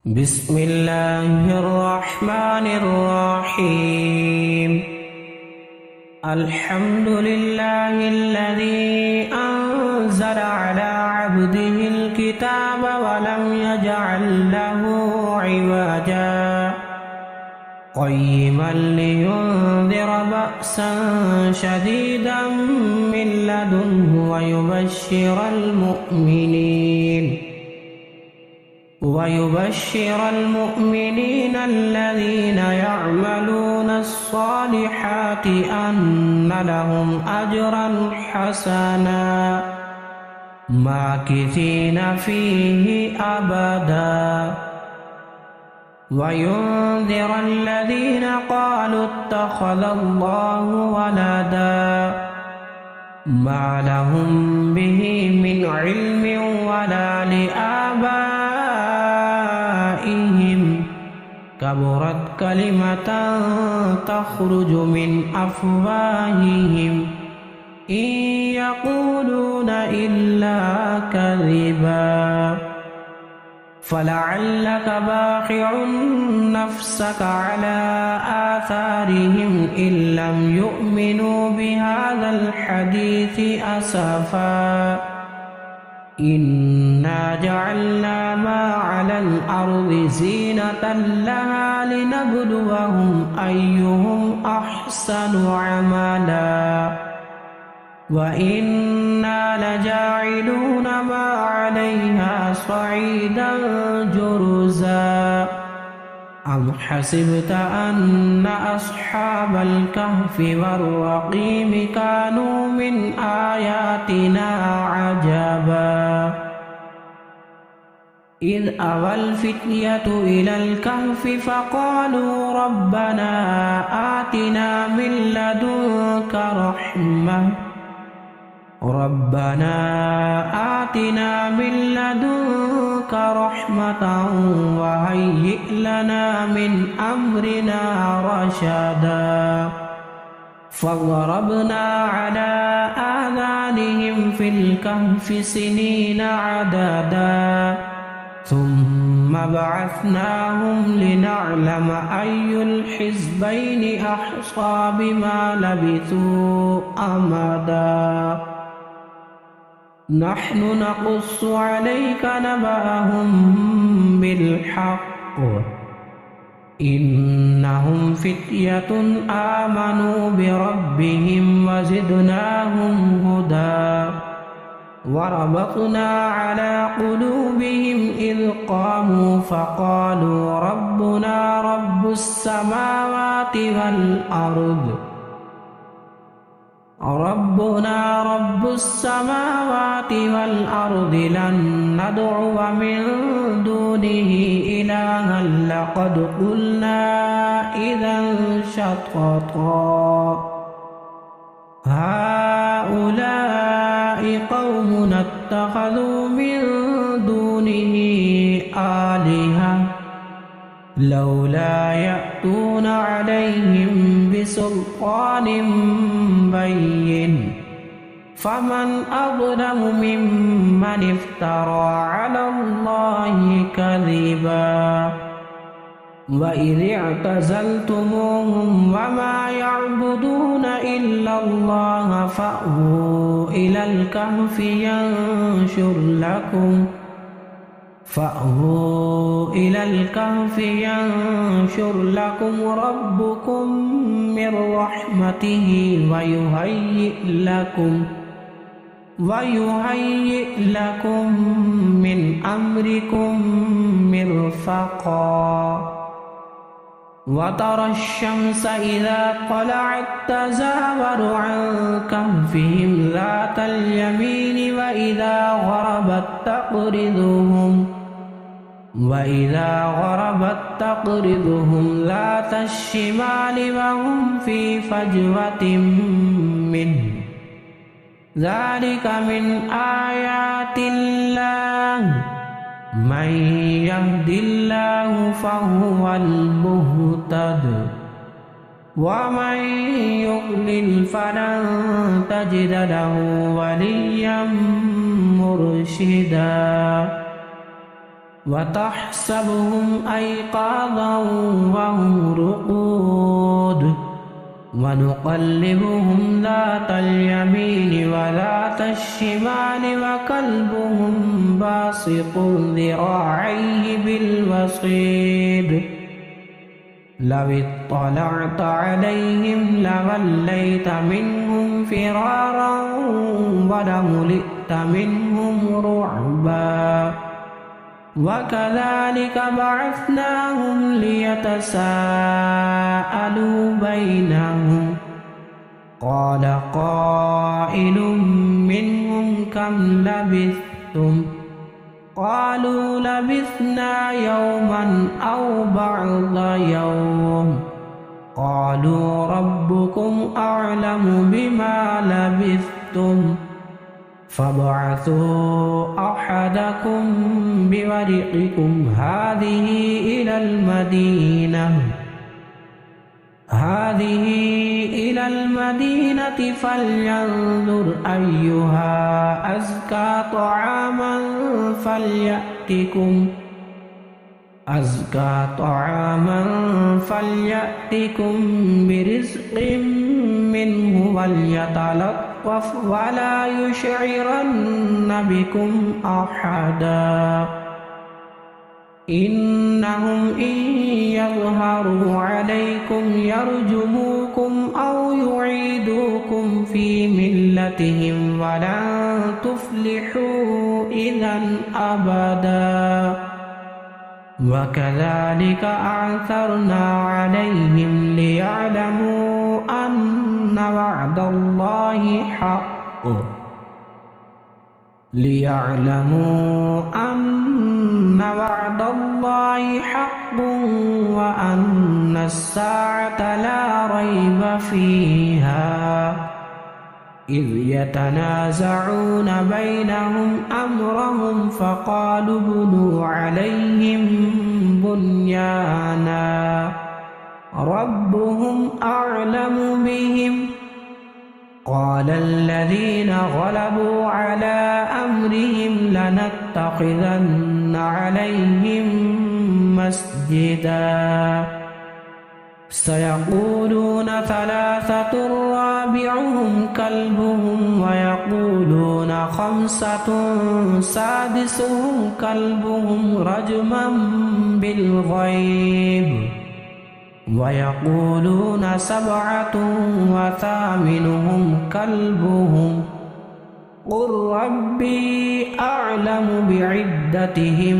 بسم الله الرحمن الرحيم. الحمد لله الذي أنزل على عبده الكتاب ولم يجعل له عوجا قيما لينذر بأسا شديدا من لدنه ويبشر المؤمنين الذين يعملون الصالحات أن لهم أجرا حسنا ماكثين فيه أبدا وينذر الذين قالوا اتخذ الله ولدا ما لهم به من علم ولا لآبائهم كبرت كلمة تخرج من أفواههم إن يقولون إلا كذبا فلعلك باخع نفسك على آثارهم إن لم يؤمنوا بهذا الحديث أسفا إنا جعلنا ما على الأرض زينة لها لنبلوهم أيهم أحسن عملا وإنا لجاعلون ما عليها صعيدا جرزا أم حسبت أن أصحاب الكهف والرقيم كانوا من آياتنا عجبا إذ أوى الفتية إلى الكهف فقالوا ربنا آتنا من لدنك رحمة وهيئ لنا من أمرنا رشدا فضربنا على آذانهم في الكهف سنين عددا ثم بعثناهم لنعلم أي الحزبين أحصى بما لبثوا أمدا نحن نقص عليك نبأهم بالحق إنهم فتية آمنوا بربهم وزدناهم هدى وربطنا على قلوبهم إذ قاموا فقالوا ربنا رب السماوات والأرض لن ندعو من دونه إلها لقد قلنا إذا شططا هؤلاء قومنا اتخذوا من دونه آلهة لولا يأتون عليهم بسلطان بين فمن أظلم ممن افترى على الله كذبا وإذ اعتزلتموهم وما يعبدون إلا الله فأووا إلى الكهف ينشر لكم ربكم من رحمته ويهيئ لكم من أمركم مرفقا وترى الشمس إذا طلعت تزاور عن كهفهم ذات اليمين وإذا غربت تقرضهم ذات الشمال وهم في فجوة منه ذلك من آيات الله من يهد الله فهو المهتد ومن يضلل فلن تجد له وليا مرشدا وتحسبهم أيقاظا وهم رقود ونقلبهم ذات اليمين وذات الشمال وكلبهم باسط ذراعيه بالوصيد لو اطلعت عليهم لوليت منهم فرارا ولملئت منهم رعبا وكذلك بعثناهم ليتساءلوا بينهم قال قائل منهم كم لبثتم قالوا لبثنا يوما أو بعض يوم قالوا ربكم أعلم بما لبثتم فابعثوا أحدكم بورقكم هذه إلى المدينة فلينظر أيها أزكى طعاما فليأتكم برزق منه وليتلطف ولا يشعرن بكم أحدا إنهم إن يظهروا عليكم يرجموكم أو يعيدوكم في ملتهم ولن تفلحوا إذا أبدا وكذلك أعثرنا عليهم ليعلموا أن وعد الله حق وأن الساعة لا ريب فيها إذ يتنازعون بينهم أمرهم فقالوا ابنوا عليهم بنيانا ربهم أعلم بهم قال الذين غلبوا على أمرهم لنتخذن عليهم مسجدا سيقولون ثلاثة رابعهم كلبهم ويقولون خمسة سادسهم كلبهم رجما بالغيب ويقولون سبعة وثامنهم كلبهم قل ربي أعلم بعدتهم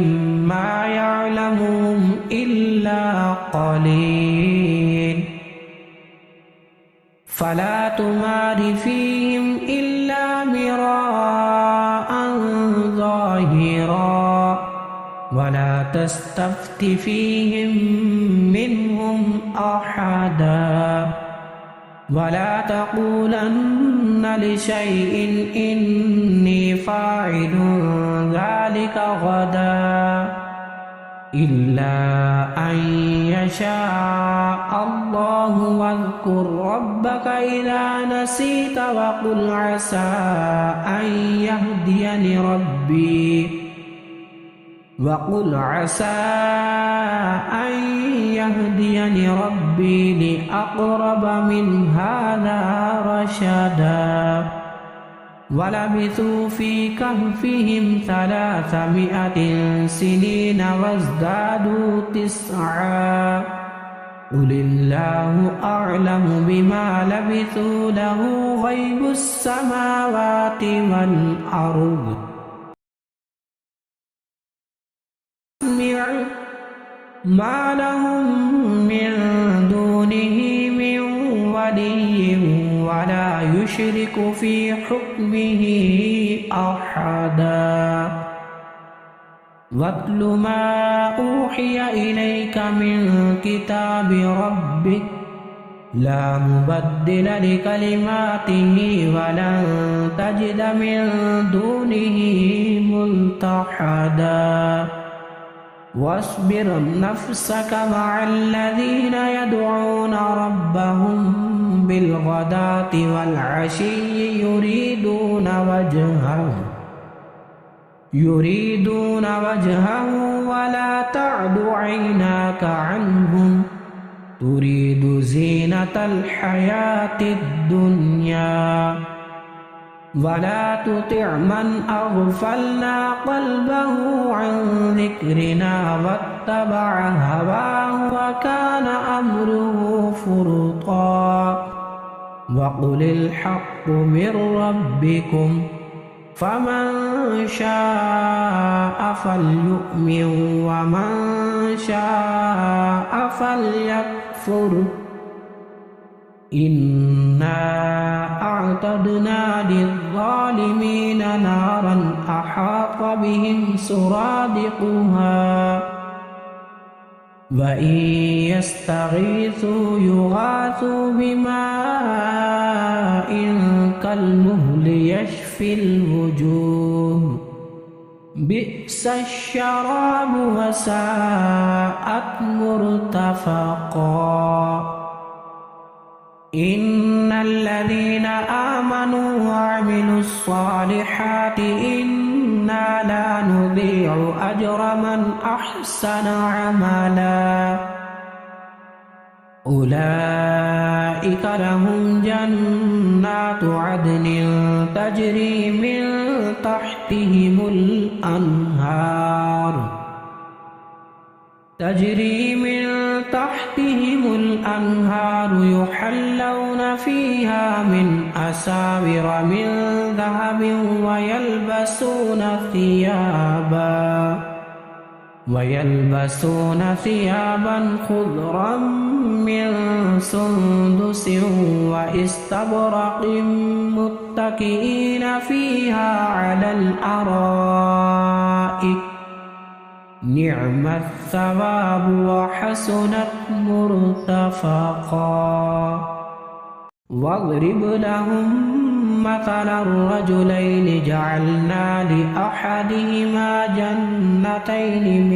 ما يعلمهم إلا قليل فلا تمار فيهم إلا مراء ظاهرا ولا تستفت فيهم منهم أحدا ولا تقولن لشيء إني فاعل ذلك غدا إلا أن يشاء الله واذكر ربك إذا نسيت وقل عسى أن يهديني ربي لأقرب من هذا رشدا ولبثوا في كهفهم 300 سنين وازدادوا 9 قل الله أعلم بما لبثوا له غيب السماوات والأرض ما لهم من دونه من ولي ولا يشرك في حكمه أحدا واتل ما أوحي إليك من كتاب ربك لا مبدل لكلماته ولن تجد من دونه ملتحدا واصبر نفسك مع الذين يدعون ربهم بالغداة والعشي يريدون وجهه ولا تعد عيناك عنهم تريد زينة الحياة الدنيا ولا تطع من أغفلنا قلبه عن ذكرنا واتبع هواه وكان أمره فرطا وقل الحق من ربكم فمن شاء فليؤمن ومن شاء فليكفر إنا أعتدنا للظالمين نارا أحاط بهم سرادقها وإن يستغيثوا يغاثوا بماء كالمهل يشفي الوجوه بئس الشراب وساءت مرتفقا إن الذين آمنوا وعملوا الصالحات إنا لا نضيع أجر من أحسن عملا أولئك لهم جنات عدن تجري من تحتهم الأنهار يحلون فيها من أساور من ذهب ويلبسون ثيابا خضرا من سندس واستبرق متكئين فيها على الأرائك نعم الثواب وحسنت مرتفقا واضرب لهم مثل الرجلين جعلنا لأحدهما جنتين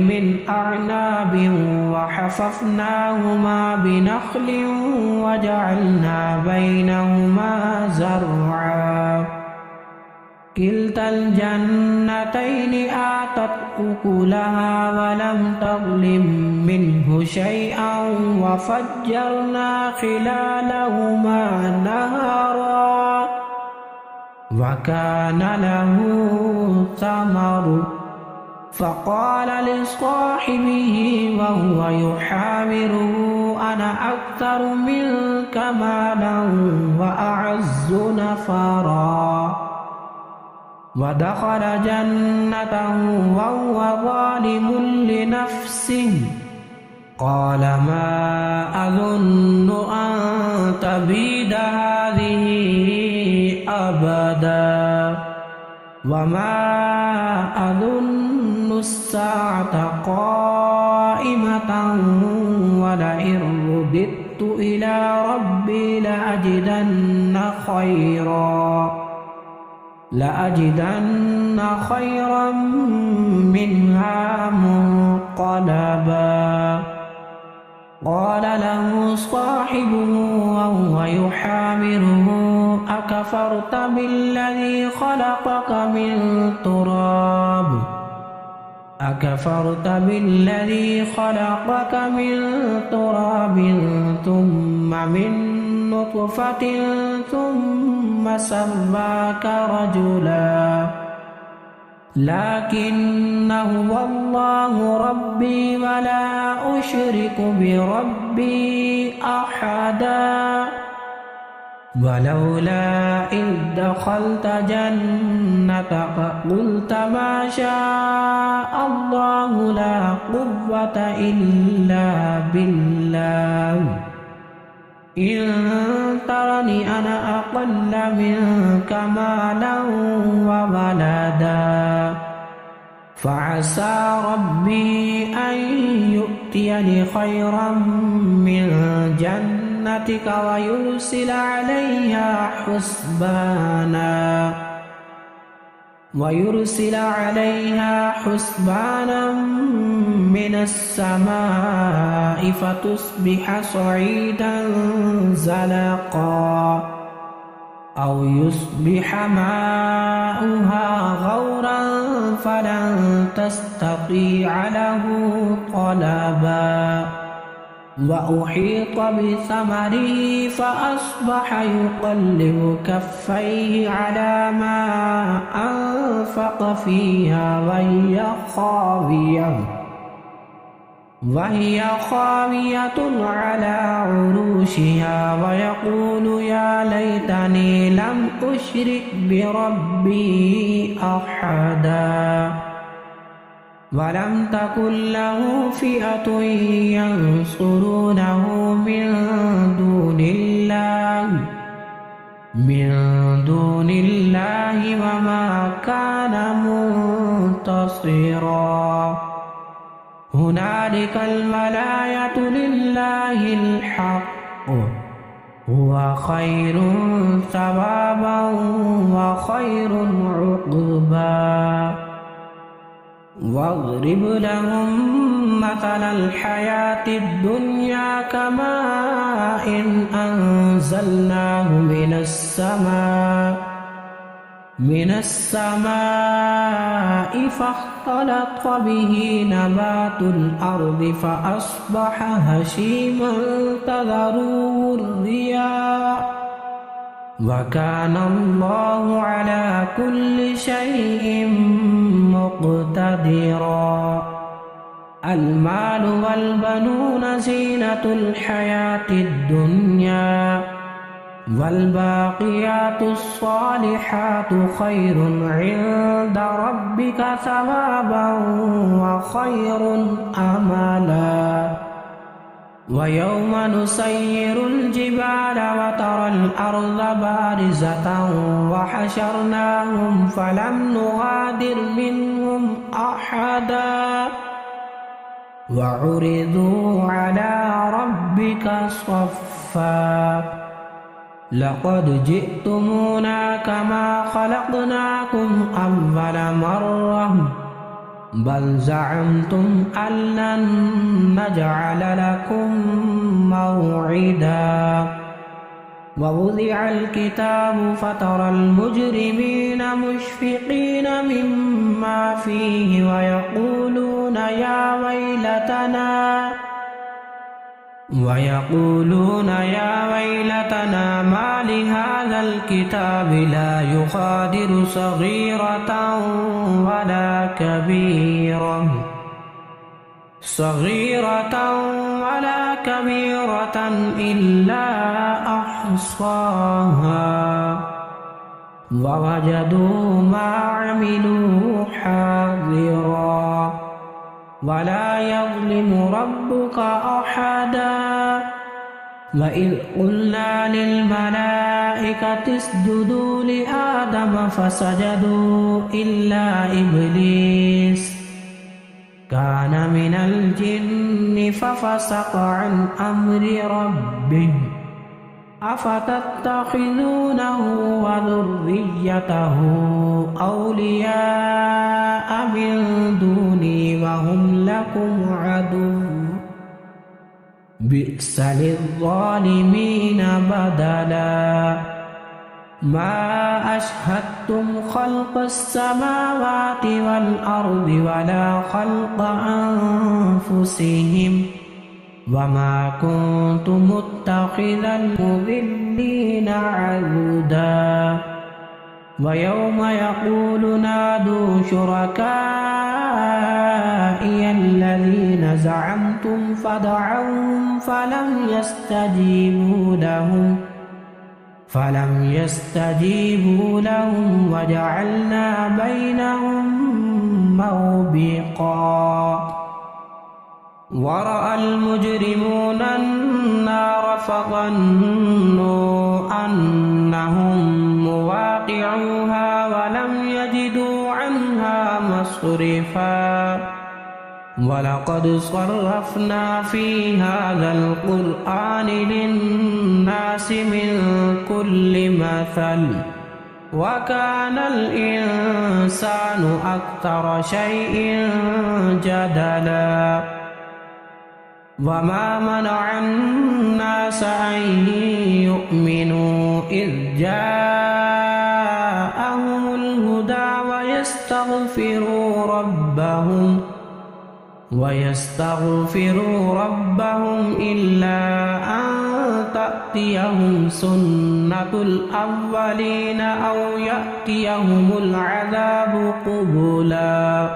من أعناب وحففناهما بنخل وجعلنا بينهما زرعا كلتا الجنتين آتت أكلها ولم تظلم منه شيئا وفجرنا خلالهما نهرا وكان له ثمر فقال لصاحبه وهو يحاوره أنا أكثر منك مالا وأعز نفرا ودخل جنته وهو ظالم لنفسه قال ما أظن أن تبيد هذه أبدا وما أظن الساعة قائمة ولئن رددت إلى ربي لأجدن خيرا منها منقلبا قال له صاحبه وهو يحاوره أكفرت بالذي خلقك من تراب ثم من نطفة ثم سواك رجلا لكن هو الله ربي ولا أشرك بربي أحدا ولولا إذ دخلت جنتك قلت ما شاء الله لا قوة إلا بالله إن ترني أنا أقل منك مالا وولدا فعسى ربي أن يؤتيني خيرا من جنتك ويرسل عليها حسبانا من السماء فتصبح صعيدا زلقا أو يصبح ماؤها غورا فلن تستطيع له طلبا وأحيط بثمره فأصبح يقلب كفيه على ما أنفق فيها وهي خاوية على عروشها ويقول يا ليتني لم أشرك بربي أحدا ولم تكن له فئة ينصرونه من دون الله وما كان منتصرا هنالك الولاية لله الحق هو خير ثوابا وخير عقبا واضرب لهم مثل الحياة الدنيا كماء أنزلناه من السماء فاختلط به نبات الأرض فأصبح هشيما تذروه الرياح وكان الله على كل شيء مقتدرا المال والبنون زينة الحياة الدنيا والباقيات الصالحات خير عند ربك ثوابا وخير أملا ويوم نسير الجبال وترى الأرض بارزة وحشرناهم فلم نغادر منهم أحدا وعرضوا على ربك صفا لقد جئتمونا كما خلقناكم أول مرة بل زعمتم أن لن نجعل لكم موعدا ووضع الكتاب فترى المجرمين مشفقين مما فيه ويقولون يا ويلتنا ما لهذا الكتاب لا يغادر صغيرة ولا كبيرة إلا أحصاها ووجدوا ما عملوا حاضرا ولا يظلم ربك أحدا وإذ قلنا للملائكة اسجدوا لآدم فسجدوا إلا إبليس كان من الجن ففسق عن أمر ربه أفتتخذونه وذريته أولياء من دوني وهم لكم عدو بئس للظالمين بدلا ما أشهدتم خلق السماوات والأرض ولا خلق أنفسهم وما كنت متخذ المضلين عضدا ويوم يقول نادوا شركائي الذين زعمتم فدعوهم فلم يستجيبوا لهم وجعلنا بينهم موبقا ورأى المجرمون النار فظنوا أنهم مواقعوها ولم يجدوا عنها مصرفا ولقد صرفنا في هذا القرآن للناس من كل مثل وكان الإنسان أكثر شيء جدلا وما منع الناس أن يؤمنوا إذ جاءهم ويستغفروا ربهم إلا أن تأتيهم سنة الأولين أو يأتيهم العذاب قبلا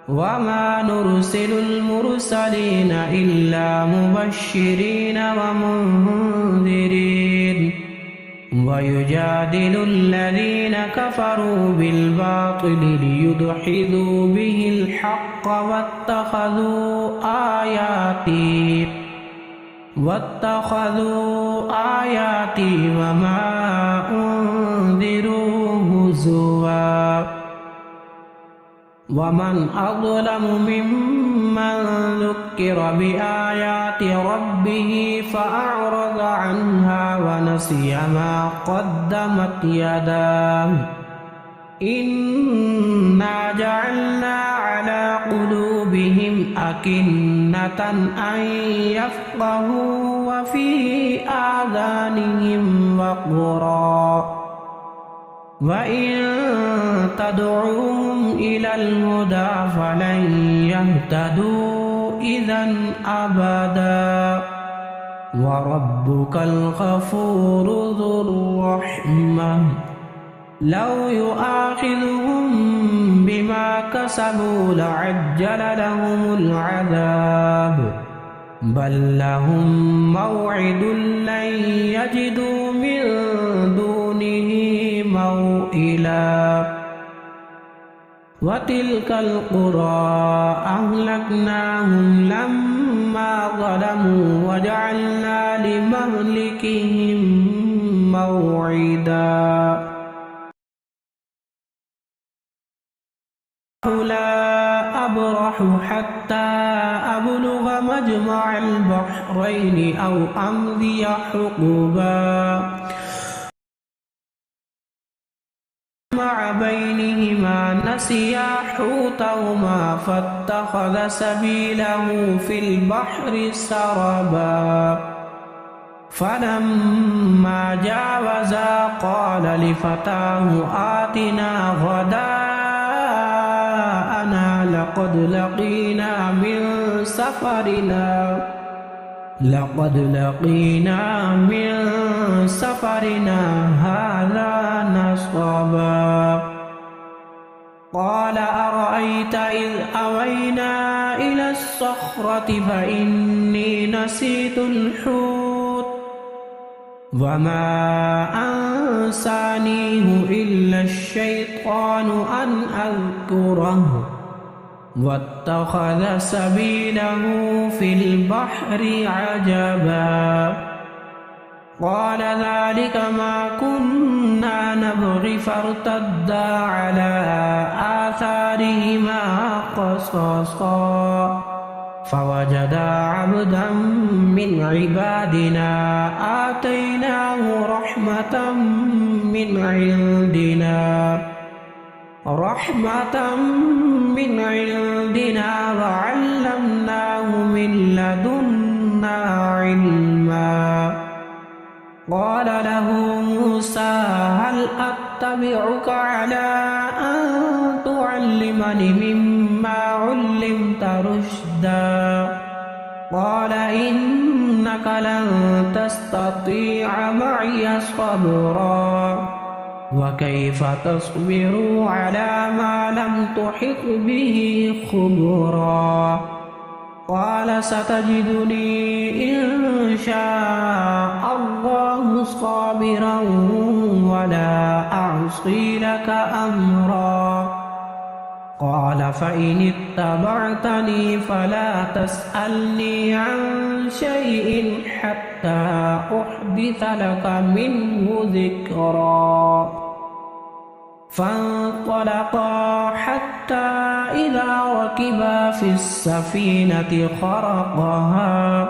وما نرسل المرسلين إلا مبشرين ومنذرين ويجادل الذين كفروا بالباطل ليدحضوا به الحق واتخذوا آياتي وما أنذروا هزوا ومن أظلم ممن ذكر بآيات ربه فأعرض عنها ونسي ما قدمت يداه إنا جعلنا على قلوبهم أكنة أن يفقهوا وفي آذانهم وقرا وإن تدعوهم إلى الهدى فلن يهتدوا إذا أبدا وربك الغفور ذو الرحمة لو يؤاخذهم بما كسبوا لعجل لهم العذاب بل لهم موعد لن يجدوا من دونه موئلا وتلك القرى أهلكناهم لما ظلموا وجعلنا لمهلكهم موعدا لا أبرح حتى أبلغ مجمع البحرين أو أمضي حقبا مع بينهما نسيا حوتهما فاتخذ سبيله في البحر سربا فلما جاوزا قال لفتاه آتنا غداءنا لقد لقينا من سفرنا هذا نصبا قال أرأيت إذ أوينا إلى الصخرة فإني نسيت الحوت وما أنسانيه إلا الشيطان أن أذكره واتخذ سبيله في البحر عجبا قال ذلك ما كنا نبغي فارتدا على آثارهما قصصا فوجدا عبدا من عبادنا آتيناه رحمة من عندنا وعلمناه من لدنا علما قال له موسى هل أتبعك على أن تعلمني مما علمت رشدا قال إنك لن تستطيع معي صبرا وكيف تصبر على ما لم تحط به خبرا قال ستجدني إن شاء الله صابرا ولا أعصي لك أمرا قال فإن اتبعتني فلا تسألني عن شيء حتى أحدث لك منه ذكرا فانطلقا حتى إذا ركبا في السفينة خرقها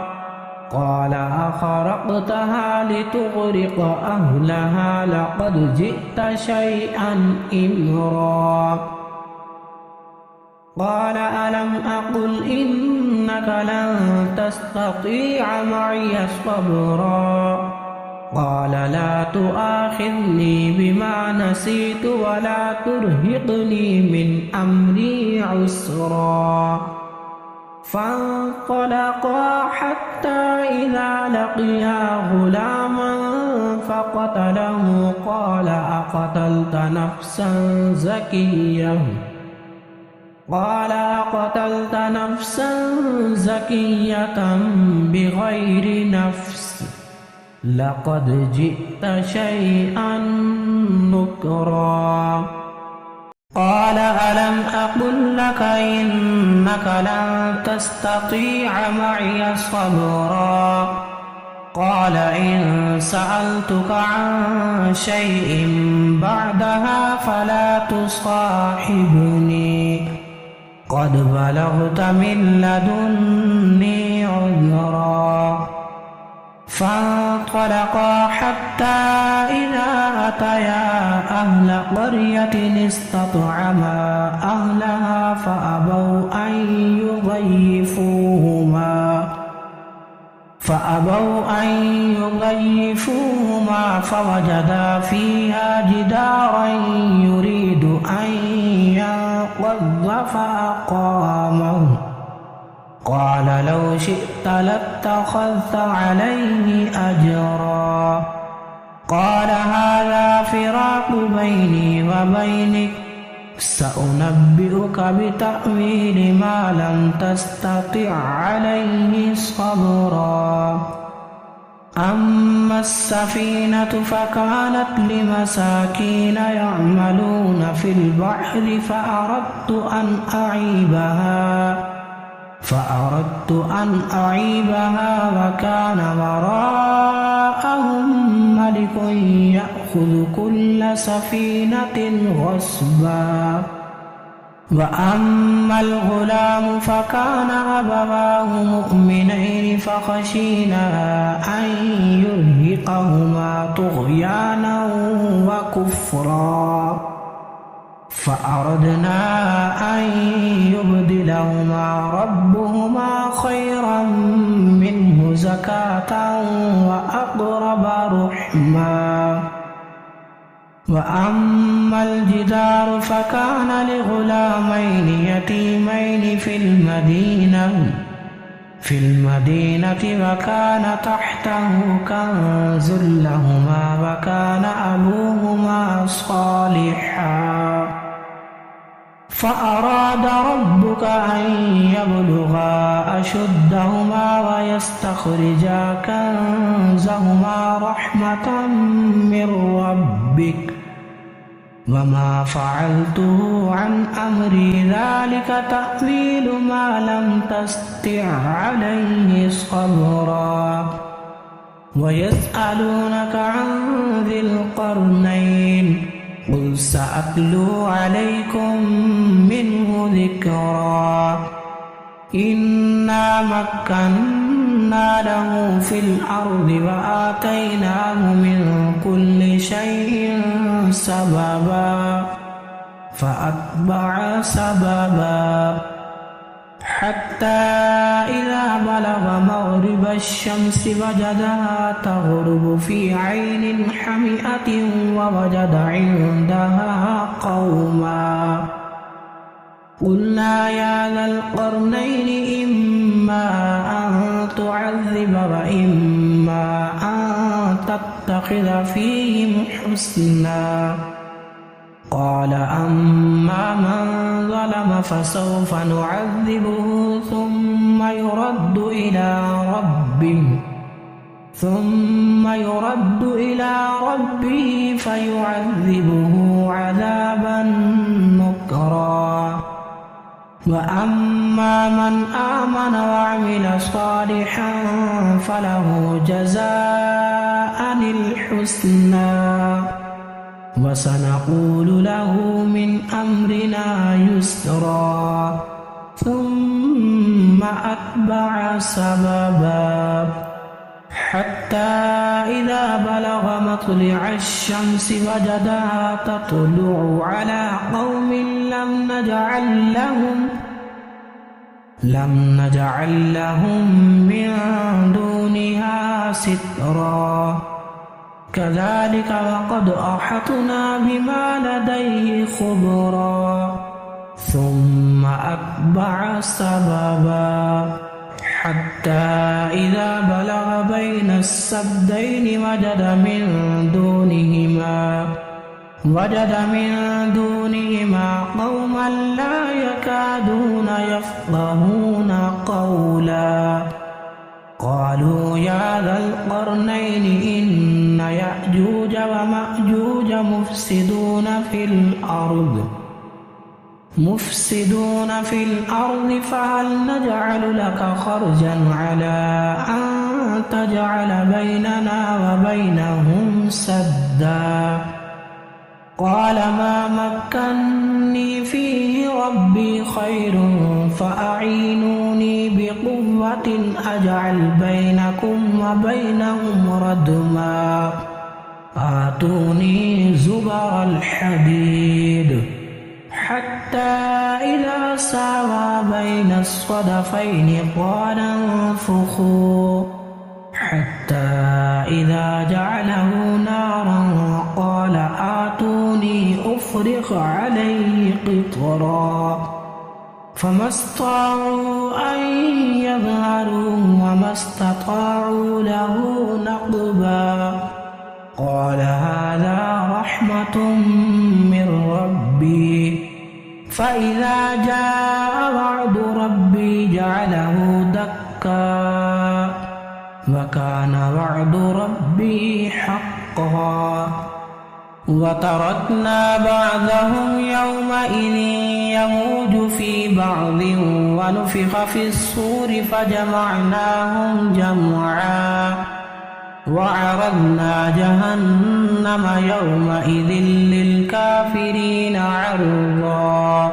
قال أخرقتها لتغرق أهلها لقد جئت شيئا إمرا قال ألم أقل إنك لن تستطيع معي صبرا قال لا تؤاخذني بما نسيت ولا ترهقني من أمري عسرا فانطلقا حتى إذا لقيا غلاما فقتله قال أقتلت نفسا زكية بغير نفس لقد جئت شيئا نكرا قال ألم أقل لك إنك لن تستطيع معي صبرا قال إن سألتك عن شيء بعدها فلا تصاحبني قد بلغت من لدني عذرا فانطلقا حتى إذا أتيا أهل قرية استطعما أهلها فأبوا أن يضيفوهما فوجدا فيها جدارا يريد أن ينقض فأقامه قال لو شئت لاتخذت عليه أجرا قال هذا فراق بيني وبينك سأنبئك بتأويل ما لم تستطع عليه صبرا أما السفينة فكانت لمساكين يعملون في البحر فأردت أن أعيبها وكان وراءهم ملك يأخذ كل سفينة غصبا وأما الغلام فكان أبواه مؤمنين فخشينا أن يرهقهما طغيانا وكفرا فأردنا أن يبدلهما ربهما خيرا منه زكاة وأقرب رحما وأما الجدار فكان لغلامين يتيمين في المدينة وكان تحته كنز لهما وكان أبوهما صالحا فأراد ربك أن يبلغا أشدهما ويستخرجا كنزهما رحمة من ربك وما فعلته عن أمري ذلك تأويل ما لم تستطع عليه صبرا ويسألونك عن ذي القرنين قل سأتلو عليكم منه ذكرا إنا مكنا له في الأرض وآتيناه من كل شيء سببا فأتبع سببا حتى إذا بلغ مغرب الشمس وجدها تغرب في عين حمئة ووجد عندها قوما قلنا يا ذا القرنين إما أن تعذب وإما أن تتخذ فيهم حسنا قال أما من ظلم فسوف نعذبه ثم يرد إلى ربه فيعذبه عذابا نكرا وأما من آمن وعمل صالحا فله جزاء الحسنى وسنقول له من أمرنا يسرا ثم أتبع سببا حتى إذا بلغ مطلع الشمس وجدها تطلع على قوم لم نجعل لهم من دونها سترا كذلك وقد أحطنا بما لديه خبرا ثم أتبع سببا حتى إذا بلغ بين السدين وجد من دونهما قوما لا يكادون يفقهون قولا قالوا يا ذا القرنين إن يأجوج ومأجوج مفسدون في الأرض فهل نجعل لك خرجا على أن تجعل بيننا وبينهم سدا قال ما مكني فيه ربي خير فأعينوني بقوة أجعل بينكم وبينهم ردما آتوني زبر الحديد حتى إذا ساوى بين الصدفين قال انفخوا حتى إذا جعله نارا قال آتوني أفرغ عليه قطرا فما استطاعوا أن يظهروا وما استطاعوا له نقبا قال هذا رحمة من ربي فإذا جاء وعد ربي جعله دكا وكان وعد ربي حقا وتركنا بعضهم يومئذ يموج في بعض ونفخ في الصور فجمعناهم جمعا وعرضنا جهنم يومئذ للكافرين عرضا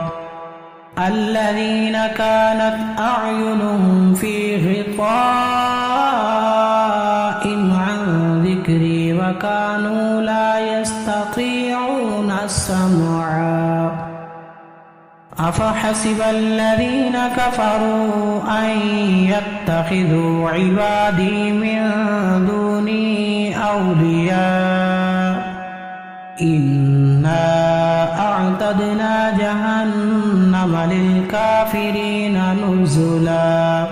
الذين كانت أعينهم في غطاء عن ذكري وكانوا لا يستطيعون سمعا أفحسب الذين كفروا أن يتخذوا عبادي من دوني أولياء إنا أعتدنا جهنم للكافرين نزلا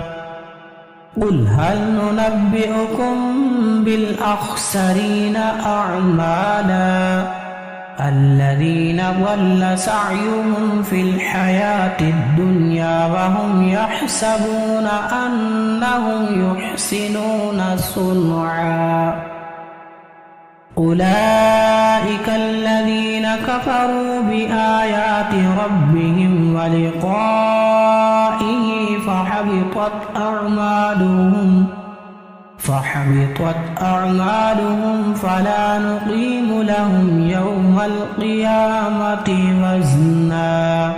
قل هل ننبئكم بالأخسرين أعمالا الذين ضل سعيهم في الحياة الدنيا وهم يحسبون أنهم يحسنون صنعا أولئك الذين كفروا بآيات ربهم ولقائه فحبطت أعمالهم فلا نقيم لهم يوم القيامة وزنا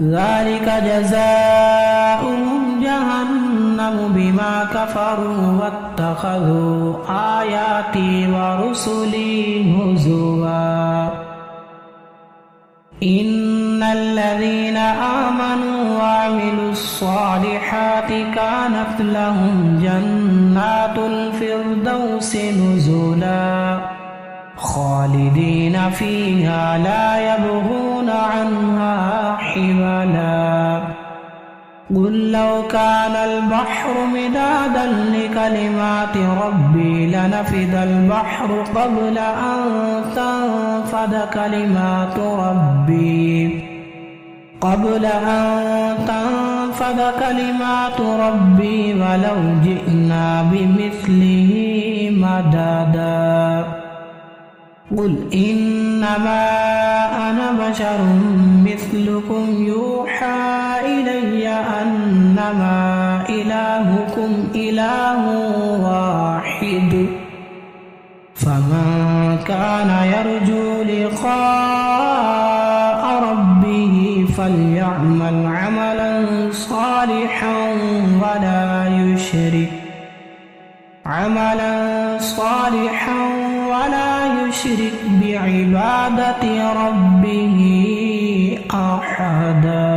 ذلك جزاؤهم جهنم بما كفروا واتخذوا آياتي ورسلي هزوا إن الذين آمنوا وعملوا الصالحات كانت لهم جنات الفردوس نزلا خالدين فيها لا يبغون عنها حولا قل لو كان البحر مدادا لكلمات ربي لنفد البحر قبل أن تنفد كلمات ربي ولو جئنا بمثله مددا قل إنما أنا بشر مثلكم يوحى إلي أنما إلهكم إله واحد فمن كان يرجو لقاء ربه فليعمل عملا صالحا ولا يشرك بعبادة ربه أحدا.